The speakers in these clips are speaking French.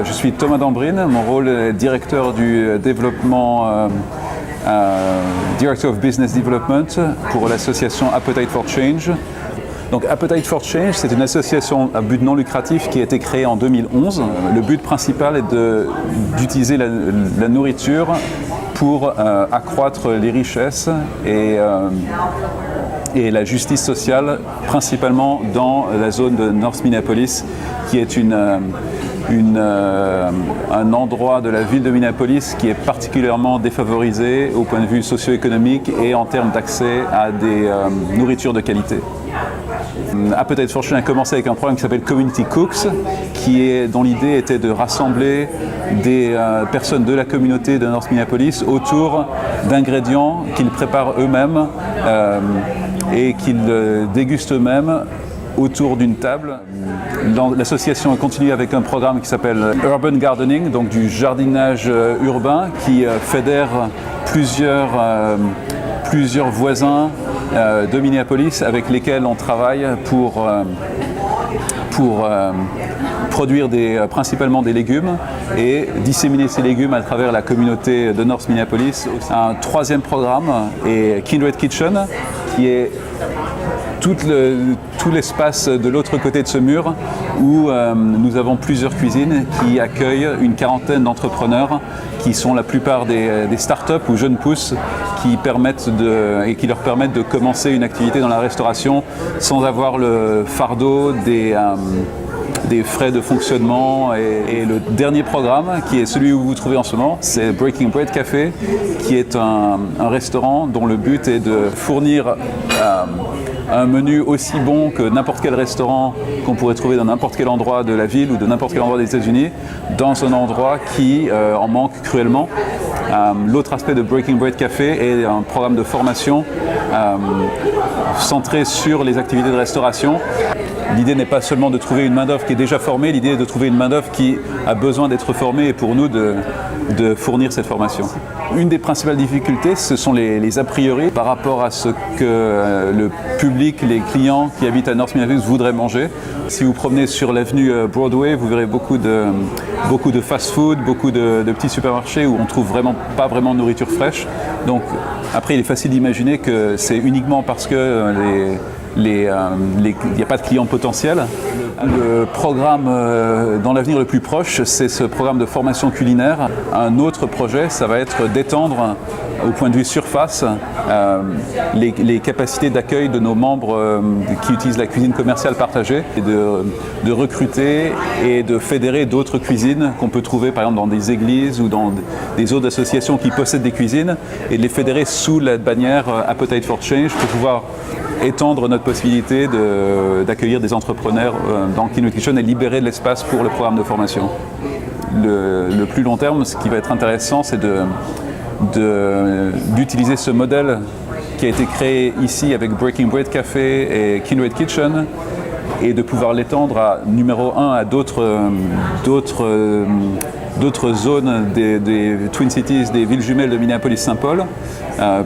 je suis Thomas Dambrine, mon rôle est directeur du développement, Director of Business Development pour l'association Appetite for Change. Donc Appetite for Change, c'est une association à but non lucratif qui a été créée en 2011. Le but principal est d'utiliser la nourriture pour accroître les richesses et la justice sociale, principalement dans la zone de North Minneapolis, qui est un endroit de la ville de Minneapolis qui est particulièrement défavorisé au point de vue socio-économique et en termes d'accès à des nourritures de qualité. Appetite for Change a commencé avec un programme qui s'appelle Community Cooks, dont l'idée était de rassembler des personnes de la communauté de North Minneapolis autour d'ingrédients qu'ils préparent eux-mêmes et qu'ils dégustent eux-mêmes autour d'une table. L'association a continué avec un programme qui s'appelle Urban Gardening, donc du jardinage urbain, qui fédère plusieurs voisins de Minneapolis avec lesquels on travaille pour produire principalement des légumes et disséminer ces légumes à travers la communauté de North Minneapolis. Un troisième programme est Kindred Kitchen, qui est tout l'espace de l'autre côté de ce mur où nous avons plusieurs cuisines qui accueillent une quarantaine d'entrepreneurs qui sont la plupart des startups ou jeunes pousses qui leur permettent de commencer une activité dans la restauration sans avoir le fardeau des frais de fonctionnement. Et le dernier programme, qui est celui où vous vous trouvez en ce moment, c'est Breaking Bread Café, qui est un restaurant dont le but est de fournir un menu aussi bon que n'importe quel restaurant qu'on pourrait trouver dans n'importe quel endroit de la ville ou de n'importe quel endroit des États-Unis, dans un endroit qui en manque cruellement. L'autre aspect de Breaking Bread Café est un programme de formation centré sur les activités de restauration. L'idée n'est pas seulement de trouver une main-d'œuvre qui est déjà formée, l'idée est de trouver une main-d'œuvre qui a besoin d'être formée et pour nous de fournir cette formation. Une des principales difficultés, ce sont les a priori par rapport à ce que le public, les clients qui habitent à North Minneapolis voudraient manger. Si vous promenez sur l'avenue Broadway, vous verrez beaucoup de fast-food, beaucoup de petits supermarchés où on trouve pas vraiment de nourriture fraîche. Donc après, il est facile d'imaginer que c'est uniquement parce que il n'y a pas de clients potentiels. Le programme dans l'avenir le plus proche, c'est ce programme de formation culinaire. Un autre projet, ça va être d'étendre au point de vue surface les capacités d'accueil de nos membres qui utilisent la cuisine commerciale partagée et de recruter et de fédérer d'autres cuisines qu'on peut trouver par exemple dans des églises ou dans des autres associations qui possèdent des cuisines et de les fédérer sous la bannière Appetite for Change pour pouvoir étendre notre possibilité d'accueillir des entrepreneurs dans Kindred Kitchen et libérer de l'espace pour le programme de formation. Le plus long terme, ce qui va être intéressant, c'est d'utiliser ce modèle qui a été créé ici avec Breaking Bread Café et Kindred Kitchen et de pouvoir l'étendre numéro 1 à d'autres zones des Twin Cities, des villes jumelles de Minneapolis-Saint-Paul,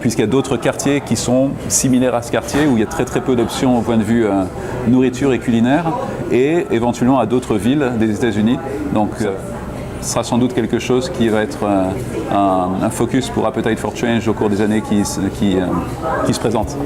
puisqu'il y a d'autres quartiers qui sont similaires à ce quartier où il y a très peu d'options au point de vue nourriture et culinaire, et éventuellement à d'autres villes des États-Unis. Donc ce sera sans doute quelque chose qui va être un focus pour Appetite for Change au cours des années qui se présentent.